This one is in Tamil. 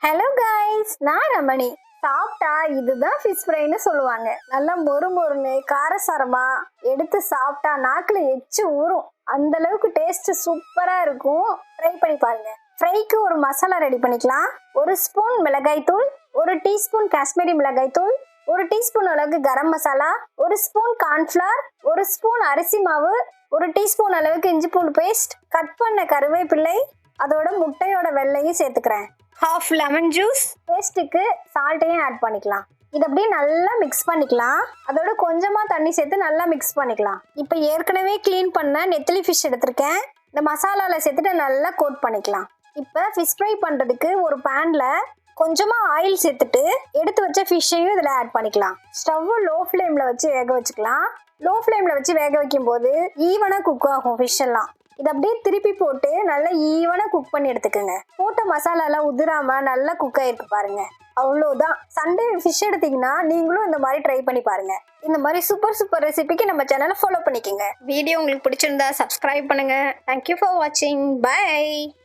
ஹலோ கைஸ், நான் ரமணி. சாப்பிட்டா இதுதான் ஃபிஷ் ஃப்ரைன்னு சொல்லுவாங்க. நல்லா மொறு மொறுன்னு காரசாரமா எடுத்து சாப்பிட்டா நாக்குல எச்சு ஊறும். அந்த அளவுக்கு டேஸ்ட் சூப்பரா இருக்கும். ட்ரை பண்ணி பாருங்க. ஃப்ரைக்கு ஒரு மசாலா ரெடி பண்ணிக்கலாம். 1 ஸ்பூன் மிளகாய் தூள், 1 டீஸ்பூன் காஷ்மீரி மிளகாய் தூள், 1 டீஸ்பூன் அளவுக்கு garam masala, 1 spoon cornflour, 1 spoon அரிசி மாவு, 1 டீஸ்பூன் அளவுக்கு இஞ்சி பூண்டு பேஸ்ட், கட் பண்ண கருவேப்பிள்ளை, அதோட முட்டையோட வெள்ளையும் சேர்த்துக்கிறேன். ஹாஃப் லெமன் ஜூஸ், டேஸ்ட்டுக்கு சால்ட்டையும் ஆட் பண்ணிக்கலாம். இது அப்படியே நல்லா மிக்ஸ் பண்ணிக்கலாம். அதோட கொஞ்சமா தண்ணி சேர்த்து நல்லா மிக்ஸ் பண்ணிக்கலாம். இப்போ ஏற்கனவே க்ளீன் பண்ண நெத்திலி ஃபிஷ் எடுத்திருக்கேன். இந்த மசாலாவில் சேர்த்துட்டு நல்லா கோட் பண்ணிக்கலாம். இப்போ ஃபிஷ் ஃப்ரை பண்ணுறதுக்கு ஒரு பேனில் கொஞ்சமாக ஆயில் சேர்த்துட்டு எடுத்து வச்ச ஃபிஷ்ஷையும் இதில் ஆட் பண்ணிக்கலாம். ஸ்டவ்வை லோ ஃப்ளேமில் வச்சு வேக வச்சுக்கலாம். லோ ஃப்ளேமில் வச்சு வேக வைக்கும் போது ஈவனாக குக் ஆகும் ஃபிஷ் எல்லாம். இதை அப்படியே திருப்பி போட்டு நல்லா ஈவனாக குக் பண்ணி எடுத்துக்கோங்க. போட்ட மசாலாலாம் உதிராமல் நல்லா குக் ஆகிருக்கு பாருங்க. அவ்வளோதான். சண்டே ஃபிஷ் எடுத்தீங்கன்னா நீங்களும் இந்த மாதிரி ட்ரை பண்ணி பாருங்க. இந்த மாதிரி சூப்பர் ரெசிபிக்கு நம்ம சேனலை ஃபாலோ பண்ணிக்கோங்க. வீடியோ உங்களுக்கு பிடிச்சிருந்தா சப்ஸ்கிரைப் பண்ணுங்க. தேங்க்யூ ஃபார் வாட்சிங். பை.